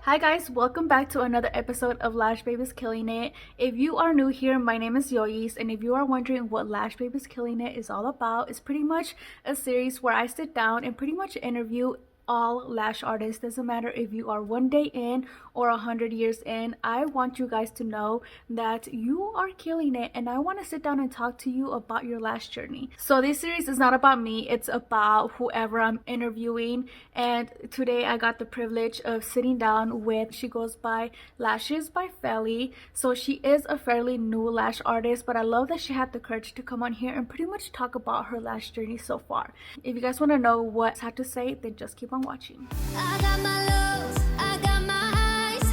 Hi guys, welcome back to another episode of Lash Babies Killing It. If you are new here, my name is Yoyis, and if you are wondering what Lash Babies Killing It is all about, it's pretty much a series where I sit down and pretty much interview all lash artists. Doesn't matter if you are 1 day in or 100 years in. I want you guys to know that you are killing it, and I want to sit down and talk to you about your lash journey. So this series is not about me, it's about whoever I'm interviewing. And today I got the privilege of sitting down with, she goes by Lashes by Feli. So she is a fairly new lash artist, but I love that she had the courage to come on here and pretty much talk about her lash journey so far. If you guys want to know what I had to say, then just keep on watching. I got my lows, I got my highs,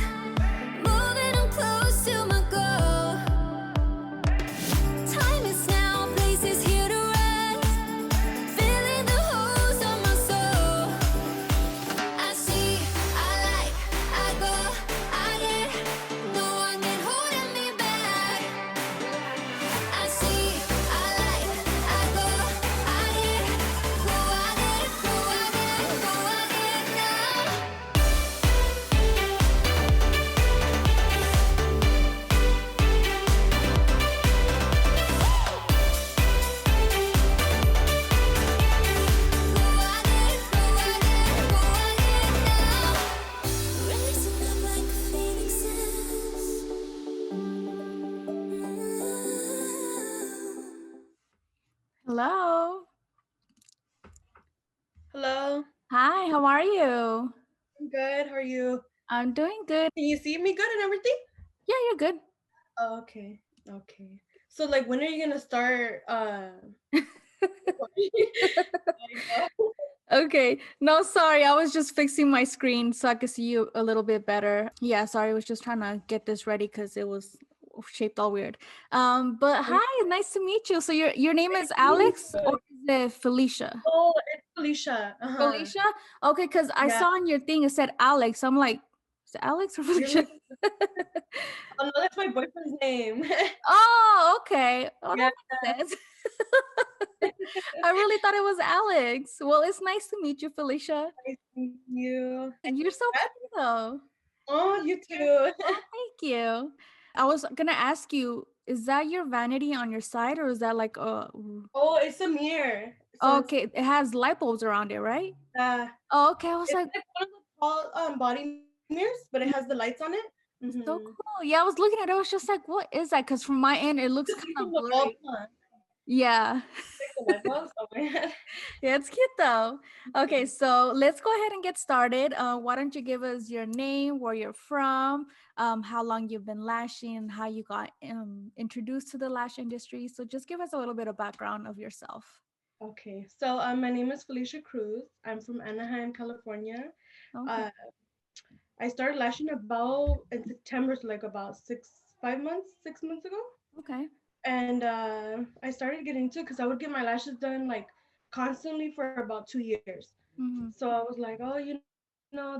moving on close to my goal. Time is now, place is here to rest, filling the holes on my soul. I see, I like, I go, I get, no one can hold me back. I see, I like, I go, I get, go, I get, go, I get, go, I get now. Hello. Hello, Hi, how are you? I'm good. How are you? I'm doing good. Can you see me good and everything? Yeah, you're good. Oh, okay. Okay. So like when are you gonna start Okay. No, sorry. I was just fixing my screen so I could see you a little bit better. Yeah, sorry. I was just trying to get this ready because it was shaped all weird. But hi, nice to meet you. So your name is Alex or is it Felicia? Oh, it's Felicia. Uh-huh. Felicia? Okay, because I Yeah. saw on your thing it said Alex. I'm like, is it Alex or Felicia? Oh no, that's my boyfriend's name. Oh, okay. Oh, Yeah. that makes sense. I really thought it was Alex. Well, it's nice to meet you, Felicia. Nice to meet you. You're so pretty though. Oh, you too. Oh, thank you. I was gonna ask you, is that your vanity on your side or is that like Oh, it's a mirror. So it's okay, it has light bulbs around it, right? uh Oh, okay. I was it's like, like one of the tall body mirrors, but it has the lights on it. so Mm-hmm. cool. Yeah, I was looking at it, I was just like, what is that? Because from my end, it looks Just see kind from of the bulb, blurry. huh? Yeah. Like the light bulbs. Oh my god. Yeah, it's cute though. Okay, so let's go ahead and get started. Why don't you give us your name, where you're from, how long you've been lashing, how you got introduced to the lash industry. So just give us a little bit of background of yourself. Okay, so my name is Felicia Cruz. I'm from Anaheim, California. Okay. Uh, I started lashing about in September, so like about 6 months ago. Okay. And I started getting into it because I would get my lashes done like constantly for about 2 years. Mm-hmm. So I was like, oh,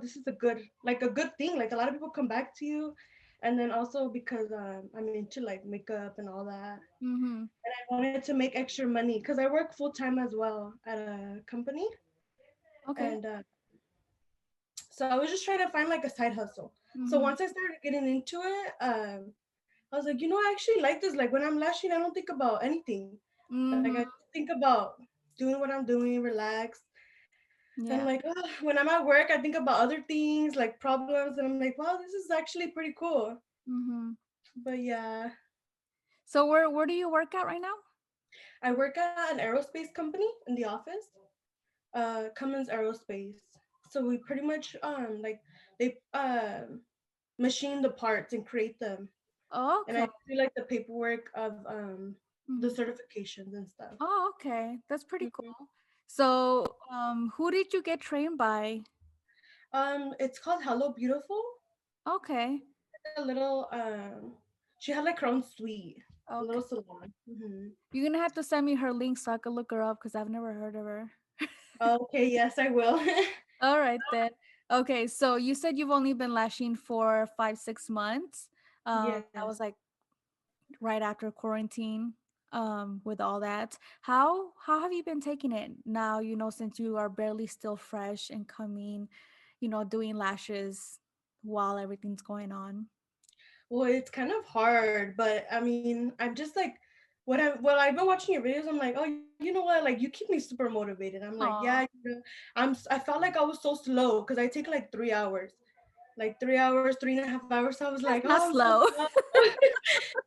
this is a good thing. Like a lot of people come back to you, and then also because I'm into like makeup and all that. Mm-hmm. And I wanted to make extra money because I work full time as well at a company. Okay. And so I was just trying to find like a side hustle. So Mm-hmm. once I started getting into it, I was like, I actually like this. Like when I'm lashing, I don't think about anything. Like I Mm-hmm. just think about doing what I'm doing, relax. And Yeah. like when I'm at work, I think about other things like problems, and I'm like, wow, this is actually pretty cool. Mm-hmm. But yeah, So where do you work at right now? I work at an aerospace company in the office, Cummins Aerospace. So we pretty much like they machine the parts and create them, and Okay. I do like the paperwork of the Mm-hmm. certifications and stuff. Oh, okay. That's pretty Mhm. cool. So, who did you get trained by? It's called Hello Beautiful. Okay. A little she had like her own suite, a Okay. little salon. You're gonna have to send me her link so I can look her up because I've never heard of her. Okay, yes, I will. All right then. Okay, so you said you've only been lashing for 5, 6 months. That Yes. was like right after quarantine. With all that, how have you been taking it now? Since you are barely still fresh and coming, doing lashes. while everything's going on? Well, it's kind of hard, but I mean, I'm just like, I've been watching your videos. I'm like, oh, you know what? Like, you keep me super motivated. I'm like, yeah, Aw, I felt like I was so slow because I take like 3 hours, like 3 hours, 3.5 hours. So I was like, that's oh, not I'm so slow. slow.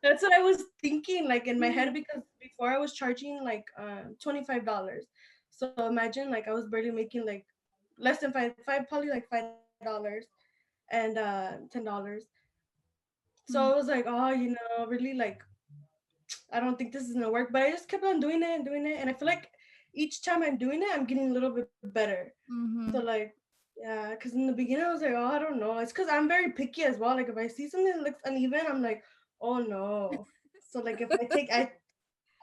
That's what I was thinking, like in my head, Mhm. because before I was charging like $25. So imagine like I was barely making like less than five, probably like $5 and $10. So I Mm, was like, oh, really like I don't think this is gonna work. But I just kept on doing it and doing it, and I feel like each time I'm doing it, I'm getting a little bit better. So mhm. like, yeah, because in the beginning I was like, oh, I don't know. It's because I'm very picky as well. Like if I see something that looks uneven, I'm like, oh no. So like if I take,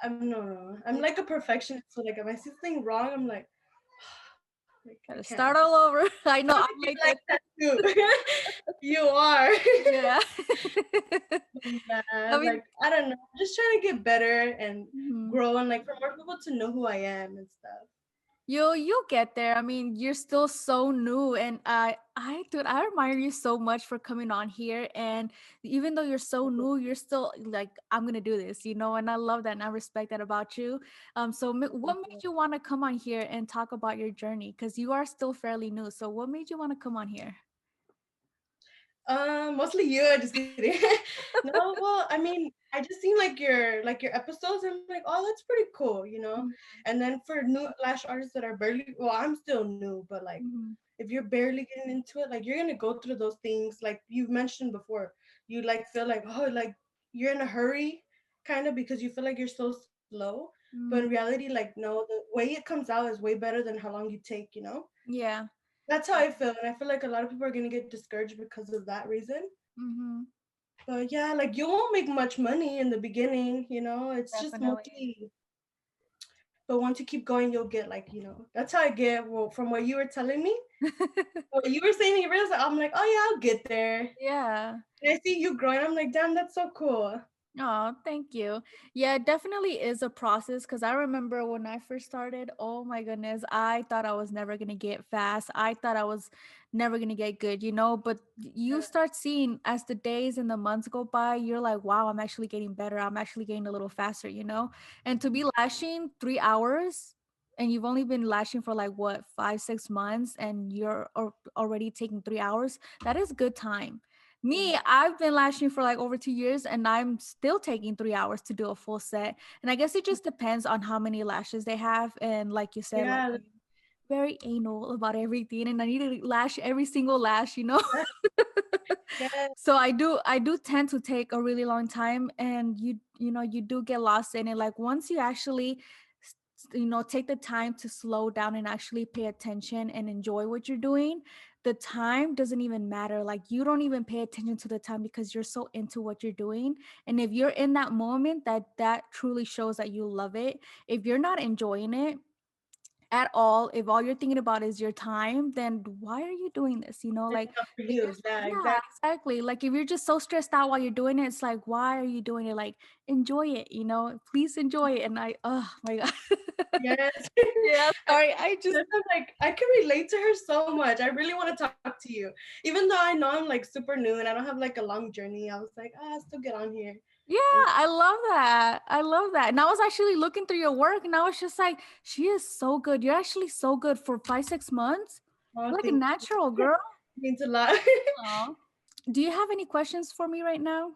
I'm no, no. I'm like a perfectionist. So like if I see something wrong, I'm like I can't. Gotta start all over. I know Probably I'm be like like that that too. too. You are. Yeah. Yeah, I mean, like I don't know. I'm just trying to get better and mhm. grow and like for more people to know who I am and stuff. You'll get there. I mean, you're still so new, and dude, I admire you so much for coming on here. And even though you're so new, you're still like, I'm gonna do this, and I love that and I respect that about you. So what made you want to come on here and talk about your journey? Because you are still fairly new. So what made you want to come on here? Mostly you. I just kidding. No, well, I mean, I just seen like your episodes. And I'm like, oh, that's pretty cool, you know. Mhm, And then for new lash artists that are barely, well, I'm still new, but like, mhm, if you're barely getting into it, like you're gonna go through those things, like you've mentioned before. You like feel like oh, like you're in a hurry, kind of because you feel like you're so slow. But in mhm. reality, like no, the way it comes out is way better than how long you take, you know. Yeah. That's how I feel, and I feel like a lot of people are gonna get discouraged because of that reason. Mm-hmm. But yeah, like you won't make much money in the beginning, you know. It's just Definitely. mostly, but once you keep going, you'll get like, that's how I get. Well, from what you were telling me, what you were saying in your videos, I'm like, oh yeah, I'll get there. Yeah. And I see you growing. I'm like, damn, that's so cool. Oh, thank you. Yeah, it definitely is a process because I remember when I first started, oh my goodness, I thought I was never going to get fast. I thought I was never going to get good. But you start seeing as the days and the months go by, you're like, wow, I'm actually getting better. I'm actually getting a little faster. And to be lashing 3 hours and you've only been lashing for like what, 5, 6 months and you're already taking 3 hours, that is good time. Me, I've been lashing for like over 2 years and I'm still taking 3 hours to do a full set. And I guess it just depends on how many lashes they have. And like you said, like Yeah, I'm very anal about everything and I need to lash every single lash. yeah, So I do tend to take a really long time and you do get lost in it. Like once you actually take the time to slow down and actually pay attention and enjoy what you're doing, the time doesn't even matter. Like you don't even pay attention to the time because you're so into what you're doing. And if you're in that moment, that truly shows that you love it. If you're not enjoying it at all, if all you're thinking about is your time, then why are you doing this? it's Like not for if you're you. Yeah, yeah, exactly. exactly. Like if you're just so stressed out while you're doing it, it's like, why are you doing it? Like enjoy it. Please enjoy it. And oh my God. Yes. Yeah, I sorry. I just I'm like, I can relate to her so much. I really want to talk to you. Even though I know I'm like super new and I don't have like a long journey, I was like, I still get on here. yeah, And I love that. I love that. And I was actually looking through your work and I was just like, she is so good. You're actually so good for 5, 6 months. oh, You're like a thank natural you. girl. Means a lot. Aw. Do you have any questions for me right now?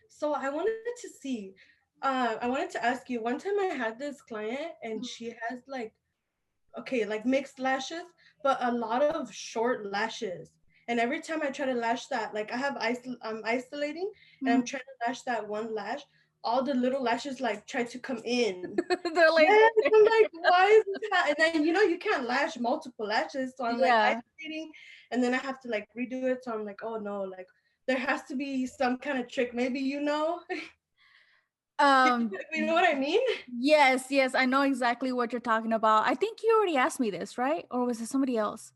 So I wanted to see, I wanted to ask you. One time I had this client and she has like, okay, like mixed lashes, but a lot of short lashes. And every time I try to lash that, like I'm isolating and Mhm. I'm trying to lash that one lash, all the little lashes like try to come in. They're like, Yes, I'm like, why is this And then you can't lash multiple lashes, so I'm like yeah. isolating, and then I have to like redo it. So I'm like, oh no, like there has to be some kind of trick. Maybe Um, you know what I mean? yes, yes, I know exactly what you're talking about. I think you already asked me this, right? Or was it somebody else?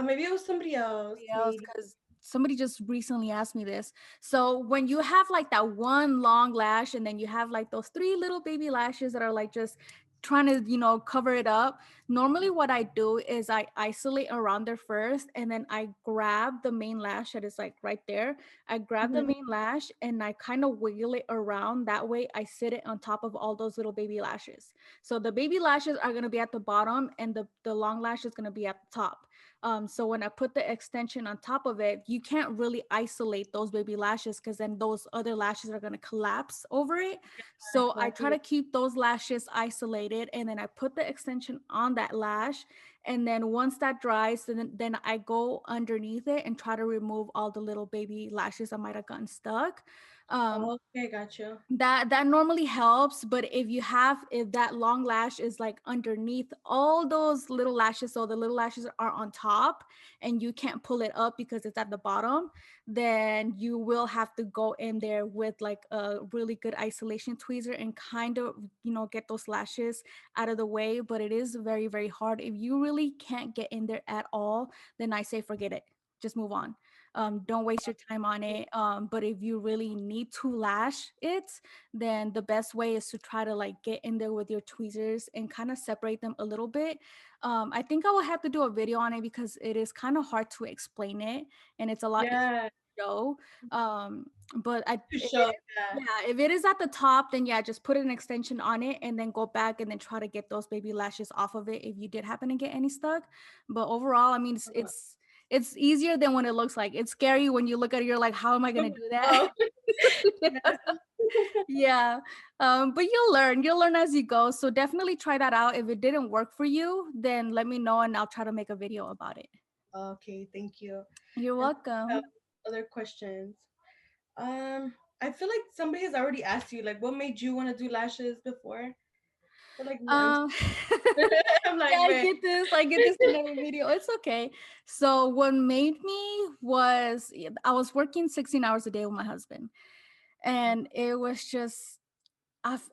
Maybe it was somebody else. Somebody else, Maybe. because somebody just recently asked me this. So when you have like that one long lash and then you have like those three little baby lashes that are like just trying to, cover it up. Normally what I do is I isolate around there first, and then I grab the main lash that is like right there. I grab the Mhm. main lash and I kind of wiggle it around. That way I sit it on top of all those little baby lashes. So the baby lashes are going to be at the bottom, and the long lash is going to be at the top. So when I put the extension on top of it, you can't really isolate those baby lashes, because then those other lashes are going to collapse over it. So I try Exactly. to keep those lashes isolated, and then I put the extension on that lash. And then once that dries, then I go underneath it and try to remove all the little baby lashes that might have gotten stuck. Um, Okay, gotcha. that normally helps. But if that long lash is like underneath all those little lashes, so the little lashes are on top and you can't pull it up because it's at the bottom, then you will have to go in there with like a really good isolation tweezer and kind of, get those lashes out of the way. But it is very, very hard. If you really can't get in there at all, then I say forget it, just move on. Don't waste your time on it. But if you really need to lash it, then the best way is to try to like get in there with your tweezers and kind of separate them a little bit. I think I will have to do a video on it because it is kind of hard to explain it, and it's a lot easier Yeah, to show. Um, but to if it show. is, Yeah. yeah, if it is at the top, then yeah, just put an extension on it and then go back and then try to get those baby lashes off of it if you did happen to get any stuck. But overall, I mean, it's easier than what it looks like. It's scary when you look at it, you're like, how am I gonna do that? Oh, yeah. Yeah. But you'll learn as you go. So definitely try that out. If it didn't work for you, then let me know and I'll try to make a video about it. Okay, thank you. You're And welcome. other questions. I feel like somebody has already asked you, like, what made you want to do lashes before? But like, Um I'm yeah, like, I man. get this. I get this in every video. It's okay. So what made me was, yeah, I was working 16 hours a day with my husband. And it was just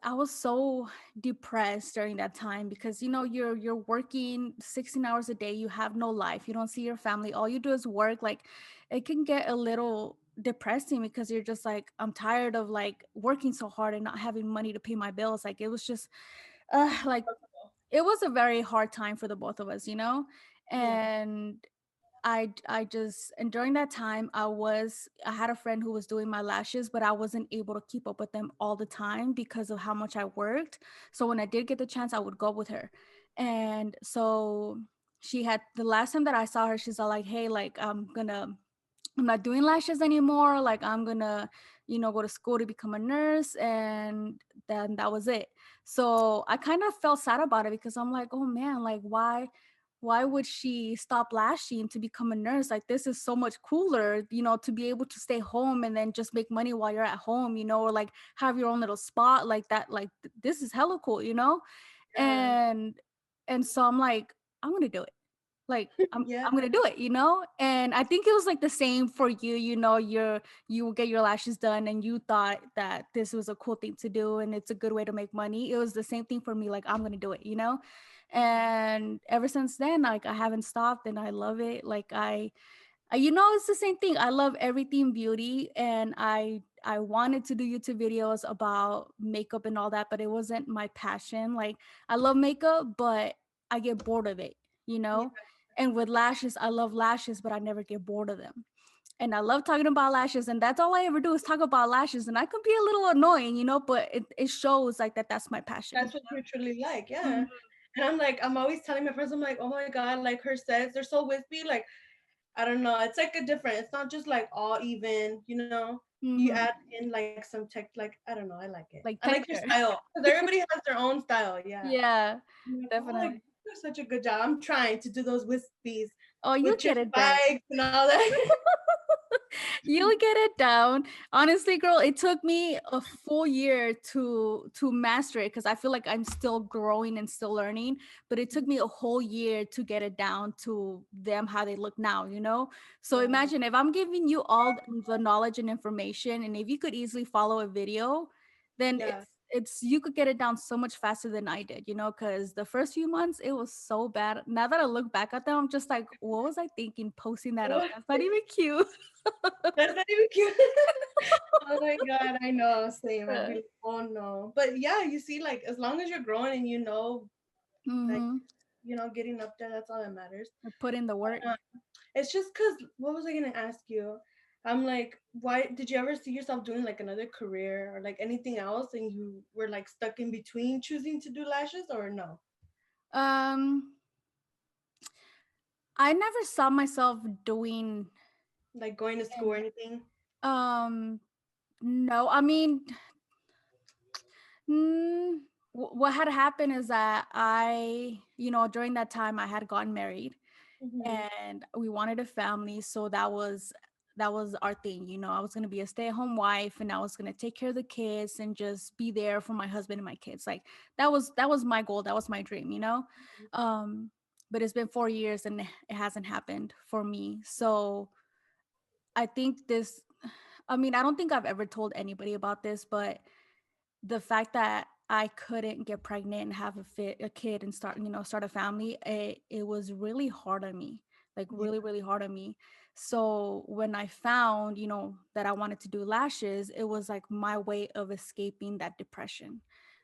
I was so depressed during that time because you're working 16 hours a day, you have no life, you don't see your family, all you do is work. Like it can get a little depressing because you're just like, I'm tired of like working so hard and not having money to pay my bills. Like it was just like it was a very hard time for the both of us. Yeah. And I just, and during that time I had a friend who was doing my lashes, but I wasn't able to keep up with them all the time because of how much I worked. So when I did get the chance, I would go with her. And so she had, the last time that I saw her, she's all like, hey, like I'm not doing lashes anymore. Like I'm gonna, go to school to become a nurse. And then that was it. So I kind of felt sad about it because I'm like, oh man, like why would she stop lashing to become a nurse? Like this is so much cooler, to be able to stay home and then just make money while you're at home, or like have your own little spot like that. Like this is hella cool. Yeah. And so I'm like, I'm gonna do it. Like Yeah. I'm gonna do it. And I think it was like the same for you. You will get your lashes done and you thought that this was a cool thing to do and it's a good way to make money. It was the same thing for me. Like I'm gonna do it. And ever since then, like I haven't stopped and I love it. Like it's the same thing. I love everything beauty, and I wanted to do YouTube videos about makeup and all that, but it wasn't my passion. Like I love makeup, but I get bored of it, you Yeah. know. And with lashes, I love lashes, but I never get bored of them. And I love talking about lashes, and that's all I ever do is talk about lashes. And I could be a little annoying, but it shows like that's my passion. That's what you truly like. Yeah. Mhm. And I'm always telling my friends, I'm like, oh my God, like her sets, they're so wispy. Like, I don't know. It's like a different, it's not just like all even. You Mhm. add in like some tech, like, I don't know. I like it. Like I like your texture. style because everybody has their own style. Yeah. Yeah, I'm like, oh, like, definitely. you do such a good job. I'm trying to do those wispies Oh, you'll with your get it done. spikes and all that. You'll get it down. Honestly, girl, it took me a full year to master it because I feel like I'm still growing and still learning. But it took me a whole year to get it down to them how they look now. So Yeah. imagine if I'm giving you all the knowledge and information, and if you could easily follow a video, then Yeah. it's you could get it down so much faster than I did, because the first few months it was so bad. Now that I look back at them, I'm just like, what was I thinking posting that up? What? That's not even cute. That's not even cute. Oh my god, I know, same. I'd be like, oh no. But yeah, you see, like as long as you're growing and like Mm-hmm. getting up there, that's all that matters. Put in the work. It's just because what was I gonna ask you? I'm like, why did you ever see yourself doing like another career or like anything else and you were like stuck in between choosing to do lashes or no? Um, I never saw myself doing. Like going to school or And anything? no, I mean, mm, what had happened is that during that time I had gotten married Mm-hmm. and we wanted a family, so that was our thing. I was going to be a stay-at-home wife and I was going to take care of the kids and just be there for my husband and my kids. Like that was my goal, that was my dream. um but it's been 4 years and it hasn't happened for me. So I think I don't think I've ever told anybody about this, but the fact that I couldn't get pregnant and have a kid and start a family, it was really hard on me, like Yeah. really, really hard on me. So when I found, that I wanted to do lashes, it was like my way of escaping that depression.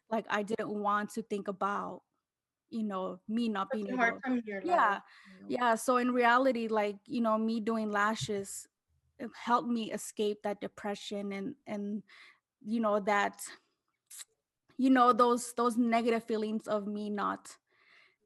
Like I didn't want to think about, me not Such being a hard able. time in your life. Yeah. Yeah. So in reality, like, me doing lashes, it helped me escape that depression and that those negative feelings of me not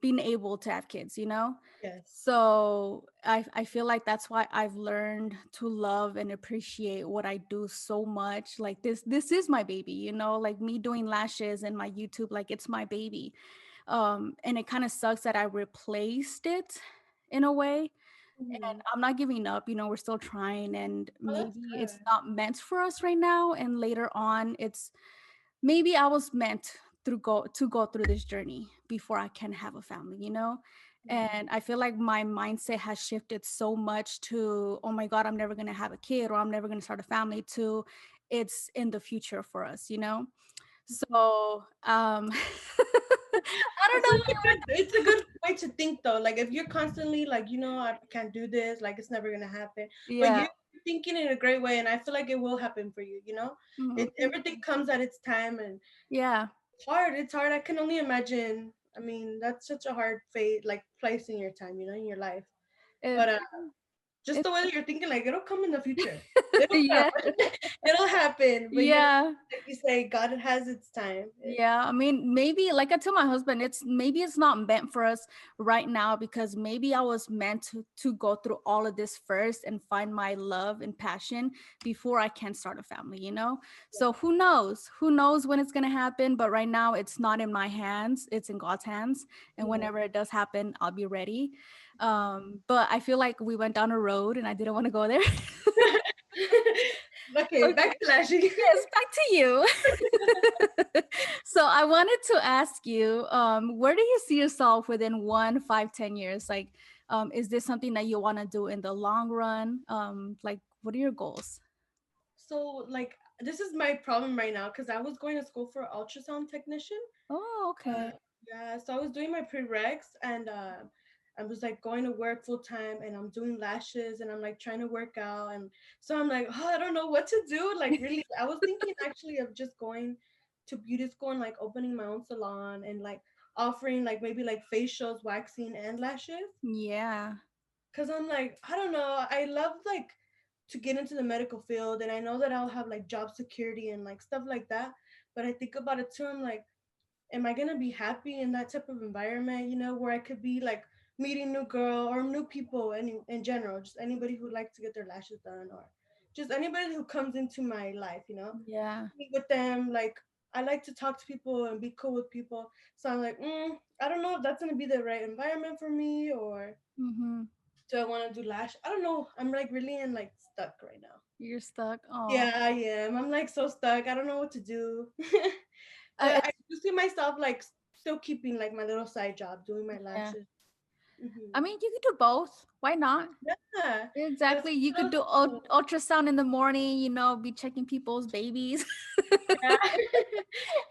being able to have kids. Yes. So I feel like that's why I've learned to love and appreciate what I do so much. Like this is my baby, like me doing lashes and my YouTube, like it's my baby. And it kind of sucks that I replaced it in a way. And Mm-hmm. I'm not giving up, we're still trying, and Oh, that's maybe it's good. not meant for us right now, and later on it's maybe I was meant to go through this journey before I can have a family. Mhm. And I feel like my mindset has shifted so much to, oh my God, I'm never gonna have a kid or I'm never gonna start a family, to it's in the future for us. So I don't It's know such if a good it's a good way to think though. Like if you're constantly like, I can't do this, like it's never gonna happen. But yeah. you're thinking in a great way and I feel like it will happen for you. Mhm, It thank everything you. comes at its time and Yeah. it's hard. It's hard. I can only imagine. I mean, that's such a hard fate like place in your time, in your life. It, But just it the way that you're thinking, like it'll come in the future. It'll come. yeah. It'll happen. But Yeah. like you say, God has its time. Yeah, I mean, maybe like I tell my husband, it's not meant for us right now, because maybe I was meant to go through all of this first and find my love and passion before I can start a family. So who knows? Who knows when it's gonna happen? But right now, it's not in my hands; it's in God's hands. And Yeah. whenever it does happen, I'll be ready. But I feel like we went down a road, and I didn't want to go there. Okay, Okay. back to Lashy. Yes, back to you. So I wanted to ask you, where do you see yourself within 1, 5, 10 years? Like, is this something that you want to do in the long run? Like, what are your goals? So, like, this is my problem right now because I was going to school for ultrasound technician. Oh, okay. Yeah, so I was doing my prereqs and I was like going to work full time and I'm doing lashes and I'm like trying to work out and so I'm like, oh, I don't know what to do. Like really, I was thinking actually of just going to beauty school and like opening my own salon and like offering like maybe like facials, waxing, and lashes. Yeah. Cause I'm like, I don't know, I love like to get into the medical field and I know that I'll have like job security and like stuff like that. But I think about it too, I'm like, am I gonna be happy in that type of environment, where I could be like meeting new girl or new people any in general, just anybody who likes to get their lashes done or just anybody who comes into my life. Yeah. Meet with them, like I like to talk to people and be cool with people. So I'm like, I don't know if that's gonna be the right environment for me or Mm-hmm. do I wanna do lash? I don't know. I'm like really in like stuck right now. You're stuck. Oh, Yeah, I am. I'm like so stuck. I don't know what to do. But I it's do see myself like still keeping like my little side job, doing my yeah. lashes. I Hmm. mean, you could do both. Why not? Yeah, that's Exactly. You what I could was do thinking. ultrasound in the morning, be checking people's babies. Yeah.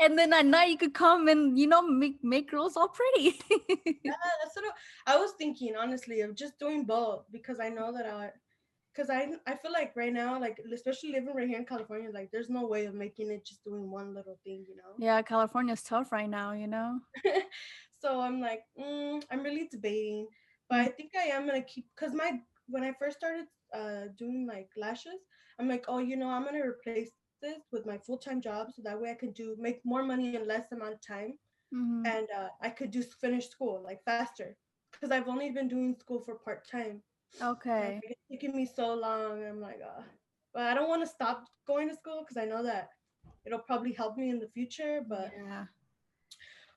And then at night you could come and, make girls all pretty. Yeah, that's what I was thinking, honestly, of just doing both because I know that because I feel like right now, like especially living right here in California, like there's no way of making it just doing one little thing, you know. Yeah, California's tough right now. So I'm like, I'm really debating, but Mm. I think I am gonna keep because my when I first started doing like lashes, I'm like, oh, I'm gonna replace this with my full time job so that way I can make more money in less amount of time, Hmm. and I could just finish school like faster because I've only been doing school for part time. So I'm Okay. like, it's taking me so long. I'm like, but I don't want to stop going to school because I know that it'll probably help me in the future. But Yeah.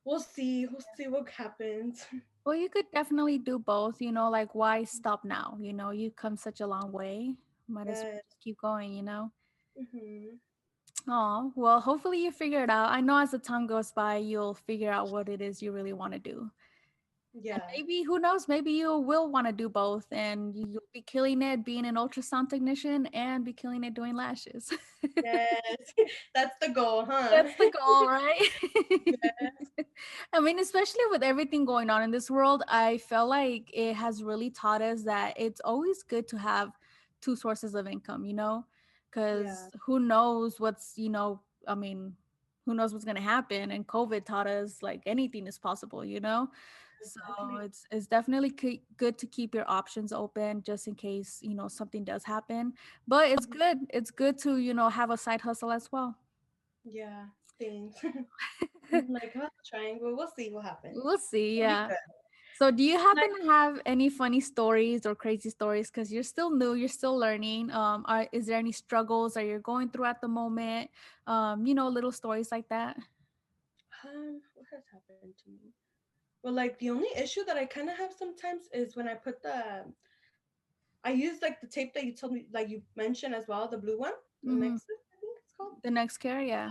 we'll see. We'll see what happens. Well, you could definitely do both, like why stop now? You come such a long way. Might as well Yeah. just keep going. Hmm. Oh, well, hopefully you figure it out. I know as the time goes by, you'll figure out what it is you really want to do. And Yeah. maybe, who knows, maybe you will want to do both and you'll be killing it being an ultrasound technician and be killing it doing lashes. Yes. That's the goal, huh? That's the goal, right? Yes. I mean, especially with everything going on in this world, I felt like it has really taught us that it's always good to have two sources of income, because Yeah. who knows I mean, who knows what's going to happen? And COVID taught us like anything is possible. So Exactly. it's definitely good to keep your options open just in case, something does happen. But it's Mhm. good. It's good to, have a side hustle as well. Yeah. Things. I'm like, triangle. We'll see what happens. We'll see. It'll be Yeah. good. So, do you Like, happen to have any funny stories or crazy stories? Because you're still new, you're still learning. Is there any struggles that you're going through at the moment? Little stories like that. what has happened to me? Well, like the only issue that I kind of have sometimes is when I use like the tape that you told me, like you mentioned as well, the blue one, the Mm-hmm. Nexus, I think it's called. The next care, yeah.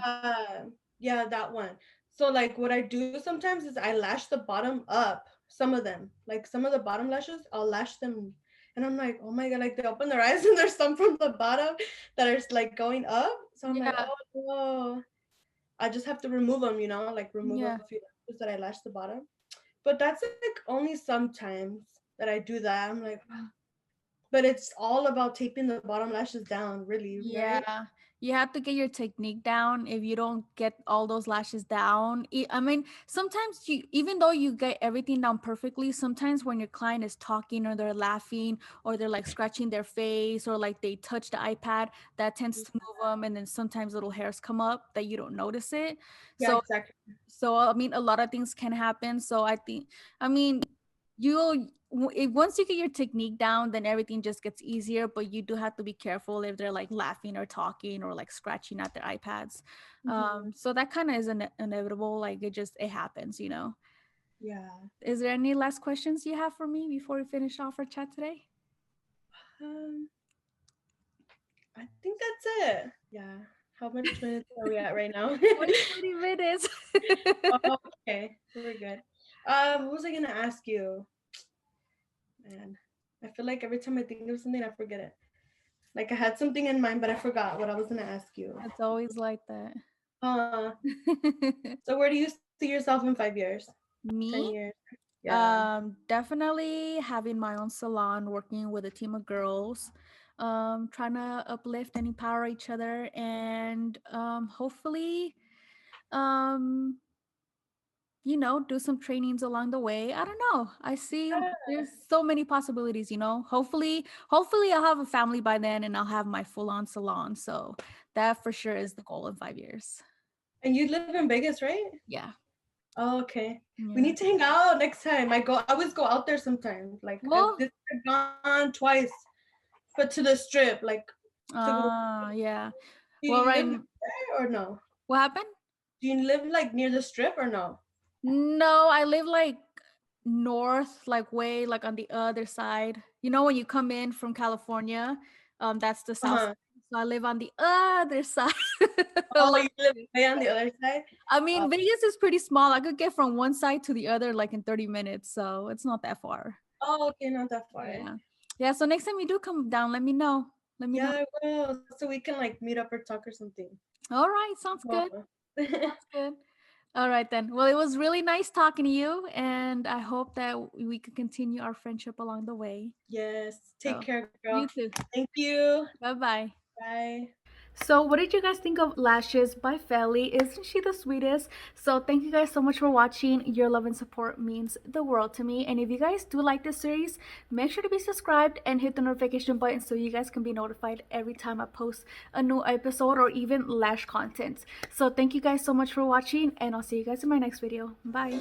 Yeah, that one. So like what I do sometimes is I lash the bottom up, some of them, like some of the bottom lashes, I'll lash them, and I'm like, oh my god, like they open their eyes and there's some from the bottom that are like going up. So I'm like, Yeah, oh no, I just have to remove them, like remove a yeah. few lashes that I lashed the bottom. But that's like only sometimes that I do that. I'm like, but it's all about taping the bottom lashes down, really, right? Yeah, you have to get your technique down. If you don't get all those lashes down, I mean, sometimes even though you get everything down perfectly, sometimes when your client is talking or they're laughing or they're like scratching their face or like they touch the iPad, that tends to move them, and then sometimes little hairs come up that you don't notice it. Yeah, So exactly. I mean, a lot of things can happen. So I mean, once you get your technique down, then everything just gets easier. But you do have to be careful if they're like laughing or talking or like scratching at their iPads. Hmm. So that kind of is inevitable. Like it happens. Yeah. Is there any last questions you have for me before we finish off our chat today? Um, I think that's it. Yeah. How much minutes are we at right now? 20 minutes. Oh, okay, we're good. What was I gonna ask you? Man, I feel like every time I think of something, I forget it. Like I had something in mind, but I forgot what I was gonna ask you. It's always like that. Uh, so where do you see yourself in 5 years? 10 Me? years? Yeah. Definitely having my own salon, working with a team of girls, trying to uplift and empower each other, and hopefully, um, do some trainings along the way. I don't know. I see there's so many possibilities. Hopefully I'll have a family by then and I'll have my full-on salon. So that for sure is the goal in 5 years. And you live in Vegas, right? Yeah. Oh, okay. We Yeah. need to hang out next time. I always go out there sometimes. Like Well, I've gone twice, but to the strip, like to go. yeah. Do Well, you right. live there or no? What happened? Do you live like near the strip or no? No, I live like north, like way like on the other side. When you come in from California, that's the south Uh-huh. side. So I live on the other side. Oh, Like, you live way on the other side? I Uh, mean, Vegas is pretty small. I could get from one side to the other like in 30 minutes, so it's not that far. Oh, okay, not that far. Yeah, so next time you do come down, let me know. Yeah, I will. So we can like meet up or talk or something. All right, sounds good. Sounds good. All right then. Well, it was really nice talking to you, and I hope that we could continue our friendship along the way. Yes. Take So, care, you girl. too. Thank you. Bye-bye. Bye. So what did you guys think of Lashes by Feli? Isn't she the sweetest? So thank you guys so much for watching. Your love and support means the world to me. And if you guys do like this series, make sure to be subscribed and hit the notification button so you guys can be notified every time I post a new episode or even lash content. So thank you guys so much for watching, and I'll see you guys in my next video. Bye.